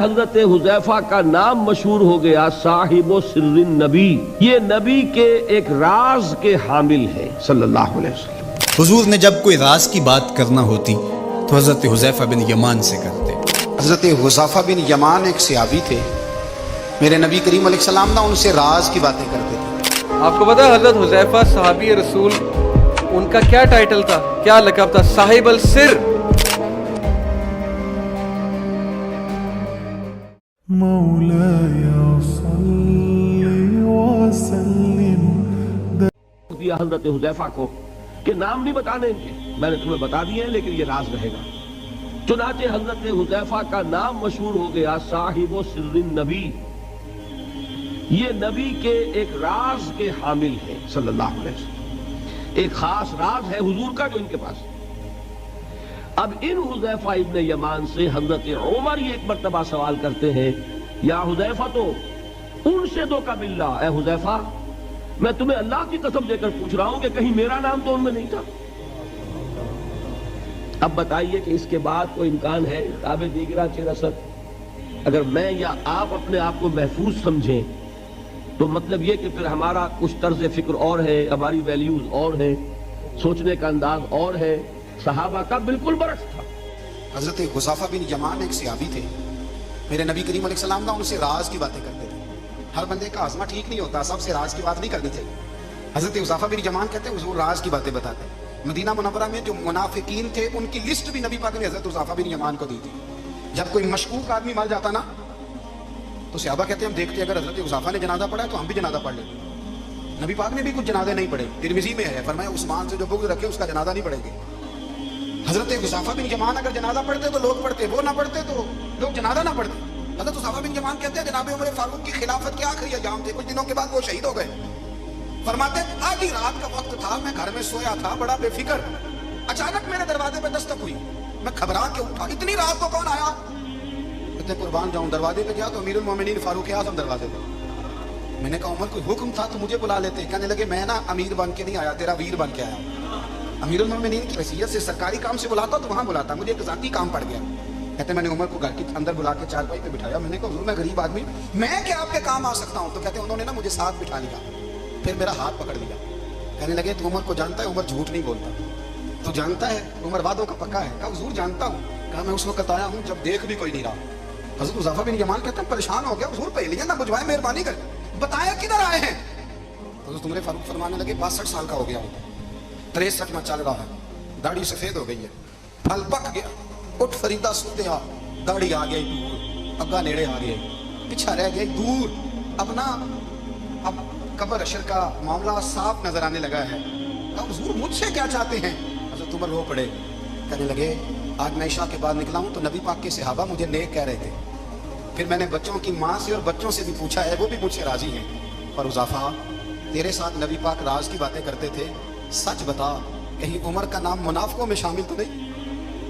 حضرت حذیفہ کا نام مشہور ہو گیا صاحب سر نبی، یہ نبی کے ایک راز کے حامل ہیں صلی اللہ علیہ وسلم۔ حضور نے جب کوئی راز کی بات کرنا ہوتی تو حضرت حذیفہ بن یمان سے کرتے۔ حضرت حذیفہ بن یمان ایک صحابی تھے، میرے نبی کریم علیہ السلام نا ان سے راز کی باتیں کرتے تھے۔ آپ کو پتا حضرت حذیفہ صحابی رسول، ان کا کیا ٹائٹل تھا، کیا لقب تھا؟ صاحب السر۔ دیا حضرت حذیفہ کو کہ نام نہیں بتانے ان کے، میں نے تمہیں بتا دیے ہیں لیکن یہ راز رہے گا۔ چنانچہ حضرت حذیفہ کا نام مشہور ہو گیا صاحب سر نبی، یہ نبی کے ایک راز کے حامل ہیں صلی اللہ علیہ وسلم۔ ایک خاص راز ہے حضور کا جو ان کے پاس۔ اب ان حذیفہ ابن یمان سے حضرت عمر یہ ایک مرتبہ سوال کرتے ہیں، یا حذیفہ تو ان سے دھوکہ مل رہا اے حذیفہ، میں تمہیں اللہ کی قسم دے کر پوچھ رہا ہوں کہ کہیں میرا نام تو ان میں نہیں تھا۔ اب بتائیے کہ اس کے بعد کوئی امکان ہے تابع دیگرہ چہ رسد اگر میں یا آپ اپنے آپ کو محفوظ سمجھیں تو مطلب یہ کہ پھر ہمارا کچھ طرز فکر اور ہے، ہماری ویلیوز اور ہیں، سوچنے کا انداز اور ہے۔ صحابہ کا بالکل برعکس تھا۔ حضرت حذیفہ بن یمان ایک صحابی تھے، میرے نبی کریم علیہ السلام نا ان سے راز کی باتیں کرتے تھے۔ ہر بندے کا آزما ٹھیک نہیں ہوتا، سب سے راز کی بات نہیں کرنی چاہیے۔ حضرت حذیفہ بن یمان کہتے ہیں حضور راز کی باتیں بتاتے ہیں۔ مدینہ منورہ میں جو منافقین تھے ان کی لسٹ بھی نبی پاک نے حضرت حذیفہ بن یمان کو دی تھی۔ جب کوئی مشکوک آدمی مر جاتا نا تو صحابہ کہتے ہیں ہم دیکھتے ہیں اگر حضرت حذیفہ نے جنازہ پڑھا ہے تو ہم بھی جنازہ پڑھ لیتے ہیں۔ نبی پاک نے بھی کچھ جنازے نہیں پڑھے، ترمذی میں ہے، فرمایا عثمان سے جو بغض رکھے اس کا جنازہ نہیں پڑھیں گے۔ حضرت حذیفہ بن یمان اگر جنازہ پڑھتے تو لوگ پڑھتے، وہ نہ پڑھتے تو لوگ جنازہ نہ پڑھتے۔ حضرت حذیفہ بن یمان کہتے ہیں جناب عمر فاروق کی خلافت کے آخری ایام تھے، کچھ دنوں کے بعد وہ شہید ہو گئے۔ فرماتے آدھی رات کا وقت تھا، میں گھر میں سویا تھا بڑا بے فکر، اچانک میرے دروازے پہ دستک ہوئی، میں گھبرا کے اٹھا، اتنی رات کو کون آیا؟ کہتے قربان جاؤں، دروازے پہ گیا تو امیر المومنین فاروق اعظم دروازے پہ۔ میں نے کہا عمر کوئی حکم تھا تو مجھے بلا لیتے۔ کہنے لگے میں نا امیر بن کے نہیں آیا، تیرا ویر بن کے آیا۔ امیر المومنین کی حیثیت سے سرکاری کام سے بلاتا تو وہاں بلاتا، مجھے ایک ذاتی کام پڑ گیا۔ کہتے میں نے عمر کو گھر کے اندر بلا کے چارپائی پہ بٹھایا، میں نے کہا حضور میں غریب آدمی، میں کیا آپ کے کام آ سکتا ہوں؟ تو کہتے انہوں نے نا مجھے ساتھ بٹھا لیا، پھر میرا ہاتھ پکڑ لیا، کہنے لگے تو عمر کو جانتا ہے؟ عمر جھوٹ نہیں بولتا، تو جانتا ہے عمر وعدوں کا پکا ہے؟ کہا حضور جانتا ہوں۔ کہا میں اس وقت آیا ہوں جب دیکھ بھی کوئی نہیں رہا۔ حضرت حذیفہ بن یمان کہتے ہیں پریشان ہو گیا، حضور پہلیاں نہ بجھوائے، مہربانی کر بتایا کدھر آئے ہیں؟ حضرت عمر فاروق فرمانے لگے 62 سال کا ہو گیا ہوں، 63 میں چل رہا ہے، داڑھی سفید ہو گئی ہے، پھل پک گیا، اٹھ فریدہ سوتے آ، داڑھی آ گئی دور، اگا نیڑے آ گئے، پیچھا رہ گئی دور، اپنا اب قبر اشر کا معاملہ صاف نظر آنے لگا ہے۔ کہا حضور مجھ سے کیا چاہتے ہیں؟ حضرت عمر رو پڑے، کہنے لگے آج میں عشاء کے بعد نکلا ہوں تو نبی پاک کے صحابہ مجھے نیک کہہ رہے تھے، پھر میں نے بچوں کی ماں سے اور بچوں سے بھی پوچھا ہے، وہ بھی مجھ سے راضی ہیں۔ اور حذیفہ تیرے ساتھ نبی پاک راز کی باتیں کرتے تھے، سچ بتا کہیں عمر کا نام منافقوں میں شامل تو نہیں؟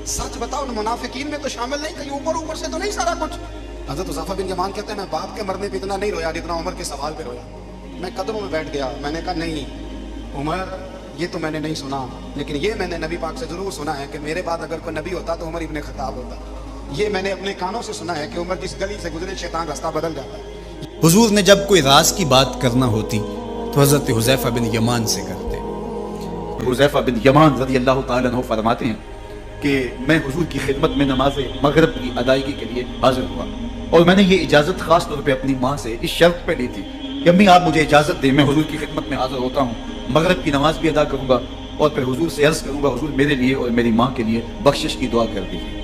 سچ بتا ان منافقین میں تو شامل نہیں، کہیں اوپر سے تو نہیں سارا کچھ؟ حضرت حذیفہ بن یمان کہتے ہیں میں باپ کے مرنے پہ اتنا نہیں رویا جتنا عمر کے سوال پہ رویا۔ میں قدموں میں بیٹھ گیا، میں نے کہا نہیں عمر یہ تو میں نے نہیں سنا، لیکن یہ میں نے نبی پاک سے ضرور سنا ہے کہ میرے بعد اگر کوئی نبی ہوتا تو عمر ابن خطاب ہوتا۔ یہ میں نے اپنے کانوں سے سنا ہے کہ عمر جس گلی سے گزرے شیطان راستہ بدل جاتا ہے۔ حضور نے جب کوئی راز کی بات کرنا ہوتی تو حضرت حذیفہ بن یمان سے کرتے۔ حذیفہ بن یمان رضی اللہ تعالیٰ عنہ فرماتے ہیں کہ میں حضور کی خدمت میں نماز مغرب کی ادائیگی کے لیے حاضر ہوا، اور میں نے یہ اجازت خاص طور پہ اپنی ماں سے اس شرط پہ لی تھی کہ امی آپ مجھے اجازت دیں، میں حضور کی خدمت میں حاضر ہوتا ہوں، مغرب کی نماز بھی ادا کروں گا اور پھر حضور سے عرض کروں گا حضور میرے لیے اور میری ماں کے لیے بخشش کی دعا کر دیجیے۔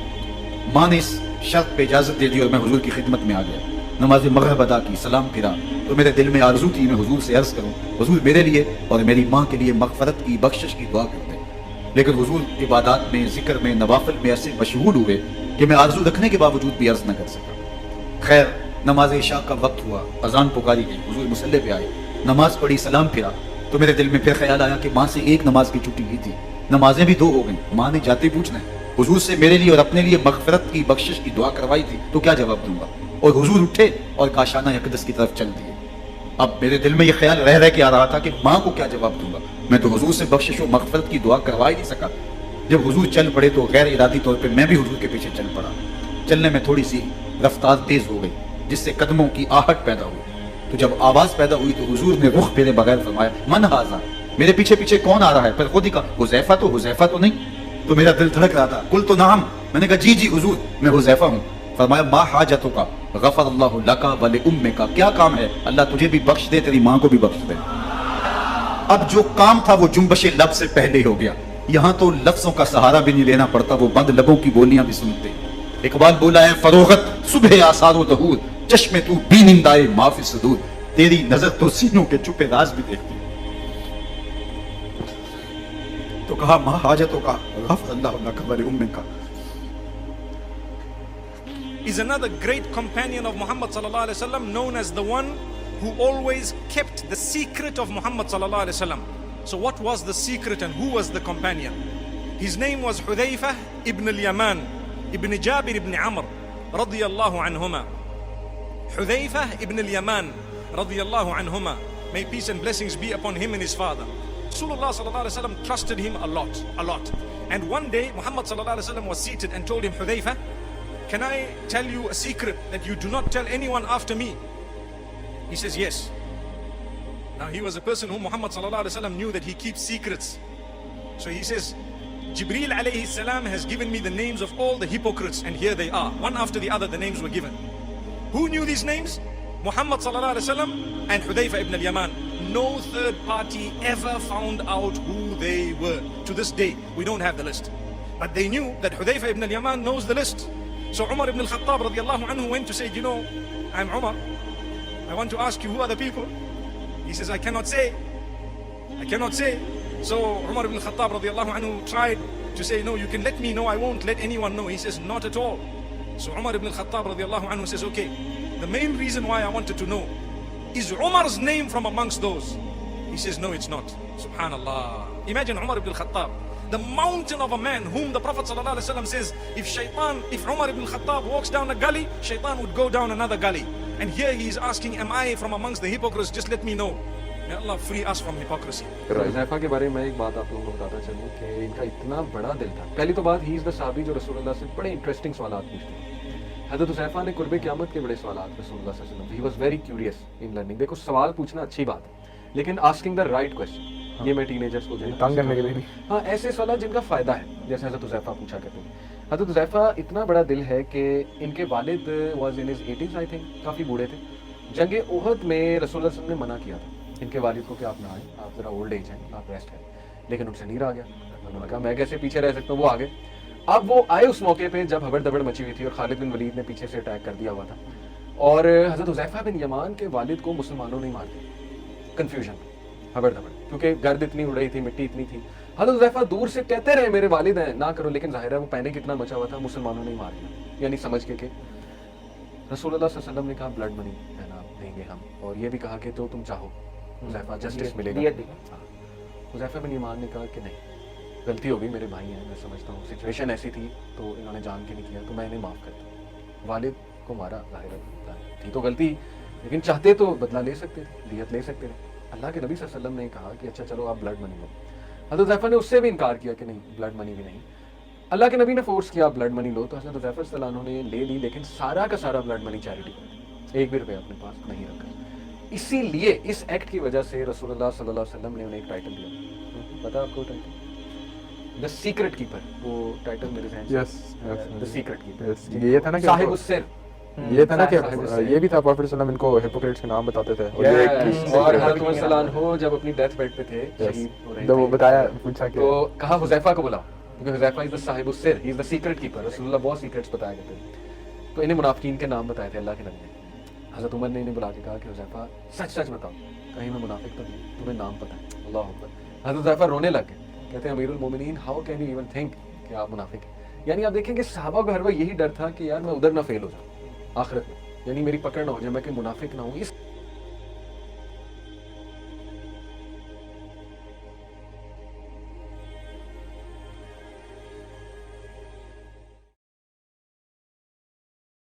ماں نے اس شرط پہ اجازت دے دی اور میں حضور کی خدمت میں آ گیا، نماز مغرب ادا کی، سلام پھرا تو میرے دل میں آرزو تھی میں حضور سے عرض کروں حضور میرے لیے اور میری ماں کے لیے مغفرت کی بخشش کی دعا کرتے، لیکن حضور عبادات میں ذکر میں نوافل میں ایسے مشغول ہوئے کہ میں آرزو رکھنے کے باوجود بھی عرض نہ کر سکا۔ خیر نماز عشاء کا وقت ہوا، اذان پکاری گئی، حضور مصلی پہ آئے، نماز پڑھی، سلام پھرا تو میرے دل میں پھر خیال آیا کہ ماں سے ایک نماز کی چھٹی ہوئی تھی، نمازیں بھی 2 ہو گئیں، ماں نے جاتے پوچھنا ہے حضور سے میرے لیے اور اپنے لیے مغفرت کی بخشش کی دعا کروائی تھی تو کیا جواب دوں گا؟ اور حضور اٹھے اور کاشانہ اقدس کی طرف چل دیے۔ اب میرے دل میں یہ خیال رہ کے آ رہا تھا کہ ماں کو کیا جواب دوں گا، میں تو حضور سے بخشش و مغفرت کی دعا کروا ہی نہیں سکا۔ جب حضور چل پڑے تو غیر ارادی طور پہ میں بھی حضور کے پیچھے چل پڑا، چلنے میں تھوڑی سی رفتار تیز ہو گئی جس سے قدموں کی آہٹ پیدا ہوئی. تو جب آواز پیدا ہوئی تو حضور نے رخ پھیرے بغیر فرمایا من ھذا, میرے پیچھے پیچھے کون آ رہا ہے؟ پھر خود ہی کہا حذیفہ تو نہیں. تو میرا دل دھڑک رہا تھا. قلت نعم, میں نے کہا جی جی حضور میں حذیفہ ہوں. فرمایا ما حاجتک غفر اللہ لک ولامک, کیا کام ہے؟ اللہ تجھے بھی بخش دے, تیری ماں کو بھی بخش دے. اب جو کام تھا وہ جنبش لب سے پہلے ہو گیا. یہاں تو لفظوں کا سہارا بھی نہیں لینا پڑتا, وہ بند لبوں کی بولیاں بھی سنتے. اقبال بولا ہے فروغت صبح آثار و ظہور, چشم تو بینندائے ما فی الصدور, تیری نظر تو سینوں کے چھپے راز بھی دیکھتی. تو کہا ما حاجتک غفر اللہ لک ولامک. Is another great companion of Muhammad sallallahu alaihi wasallam, known as the one who always kept the secret of Muhammad sallallahu alaihi wasallam. So what was the secret and who was the companion? His name was Hudhayfah ibn al-Yaman ibn Jabir ibn Amr radiyallahu anhuma. Hudhayfah ibn al-Yaman radiyallahu anhuma, may peace and blessings be upon him and his father. Rasulullah sallallahu alaihi wasallam trusted him a lot. And one day Muhammad sallallahu alaihi wasallam was seated and told him, Hudhayfah, can I tell you a secret that you do not tell anyone after me? He says yes. Now he was a person whom Muhammad sallallahu alaihi wasallam knew that he keeps secrets. So he says, Jibreel alayhi salam has given me the names of all the hypocrites, and here they are. One after the other the names were given. Who knew these names? Muhammad sallallahu alaihi wasallam and Hudhayfah ibn al-Yaman. No third party ever found out who they were. To this day, we don't have the list. But they knew that Hudhayfah ibn al-Yaman knows the list. So Umar ibn al-Khattab radiyallahu anhu went to say, you know, I'm Umar. I want to ask you, who are the people? He says, I cannot say. So Umar ibn al-Khattab radiyallahu anhu tried to say, no, you can let me know, I won't let anyone know. He says, not at all. So Umar ibn al-Khattab radiyallahu anhu says, okay, the main reason why I wanted to know, is Umar's name from amongst those? He says, no, it's not. Subhanallah. Imagine Umar ibn al-Khattab, the mountain of a man whom the Prophet ﷺ says, if Umar ibn al-Khattab walks down a gully, shaitan would go down another gully. And here he is asking, am I from amongst the hypocrites? Just let me know. May Allah free us from hypocrisy. Huzaifa کے بارے میں ایک بات آپ لوگوں کو بتاتا چلوں کہ ان کا اتنا بڑا دل تھا. پہلی تو بات, ہی از دا صحابی جو رسول اللہ سے بڑے انٹرسٹنگ سوالات پوچھتے. حضرت حذیفہ نے قرب قیامت کے بڑے سوالات رسول اللہ صلی اللہ علیہ وسلم. He was very curious in learning. دیکھو سوال پوچھنا اچھی بات ہے, لیکن آسکنگ دا رائٹ کویسچن, یہ میں ٹین ایجرس کو تنگ کرنے کے لیے نہیں. ہاں, ایسے سوالات جن کا فائدہ ہے, جیسے حضرت حذیفہ پوچھا کرتے ہیں. حضرت حذیفہ اتنا بڑا دل ہے کہ ان کے والد was in his 80s I think, کافی بوڑھے تھے. جنگ احد میں رسول اللہ صلی اللہ علیہ وسلم نے منع کیا تھا ان کے والد کو کہ آپ نہ آئیں, آپ ذرا اولڈ ایج ہیں, آپ ریسٹ کریں. لیکن ان سے نہیں رہا گیا. انہوں نے کہا میں کیسے پیچھے رہ سکتا ہوں, وہ آگے. اب وہ آئے اس موقع پہ جب ہبڑ دبڑ مچی ہوئی تھی اور خالد بن ولید نے پیچھے سے اٹیک کر دیا ہوا تھا, اور حضرت حذیفہ بن یمان کے والد کو مسلمانوں نے مار دیا. کنفیوژن, ہبڑ دبڑ, کیونکہ گرد اتنی اڑ رہی تھی, مٹی اتنی تھی. حضرت حذیفہ دور سے کہتے رہے میرے والد ہیں, نہ کرو, لیکن ظاہر ہے وہ پینک اتنا مچا ہوا تھا, مسلمانوں نے مار دیا. یعنی سمجھ کے کہ رسول اللہ صلی اللہ علیہ وسلم نے کہا بلڈ منی ہے نا دیں گے ہم, اور یہ بھی کہا کہ تو تم چاہو حذیفہ جسٹس ملے گا. حذیفہ بن یمان نے کہا کہ نہیں, غلطی ہو گئی, میرے بھائی ہیں, میں سمجھتا ہوں سچویشن ایسی تھی تو انہوں نے جان کے نہیں کیا, تو میں انہیں معاف کرتا ہوں. والد کو مارا, ظاہر تھی تو غلطی, لیکن چاہتے تو بدلہ لے سکتے تھے, دیت لے سکتے تھے. اللہ کے نبی صلی اللہ علیہ وسلم نے کہا کہ اچھا چلو آپ بلڈ منی لو. حضرت حذیفہ نے اس سے بھی انکار کیا کہ نہیں, بلڈ منی بھی نہیں. اللہ کے نبی نے فورس کیا بلڈ منی لو, تو حضرت حذیفہ صلی اللہ عنہ نے لے لی, لیکن سارا کا سارا بلڈ منی چیریٹی کر دی, ایک بھی روپیہ اپنے پاس نہیں رکھا. اسی لیے اس ایکٹ کی وجہ سے رسول اللہ صلی اللہ علیہ وسلم نے انہیں ایک ٹائٹل دیا. پتا آپ کو ٹائٹل, دا سیکرٹ کیپر. وہ ٹائٹل میرے ذہن سے, دا سیکرٹ کیپر. یہ تھا نا کہ صاحب السر, یہ تھا نا کہ یہ بھی تھا پروفیٹ صلی اللہ علیہ وسلم ان کو ہپوکریٹس کے نام بتاتے تھے. اور حضرت عمر صلی اللہ عنہ ہو جب اپنی ڈیتھ بیڈ پہ تھے, شہید ہو رہے تھے, وہ بتایا, پوچھا کہ تو کہا حذیفہ کو بلاؤ, کیونکہ حذیفہ از دا صاحب السر, ہی از دا سیکرٹ کیپر. رسول اللہ بہت سیکرٹس بتایا کرتے تھے, تو انہیں منافقین کے نام بتائے تھے اللہ کے نبی نے. حضرت عمر نے انہیں بلا کے کہا کہ حذیفہ سچ سچ بتاؤ, کہیں میں منافق تو نہیں, تمہیں نام پتہ ہے. اللہ اکبر. حضرت حذیفہ رونے لگ گئے, کہتے ہیں امیر المومنین how can you even think کہ آپ منافق ہیں. یعنی آپ دیکھیں کہ صحابہ کو ہر وقت یہی ڈر تھا کہ یار میں ادھر نہ فیل ہو جاؤں آخرت میں, یعنی میری پکڑ نہ ہو جائے, میں کہ منافق نہ ہوں. اس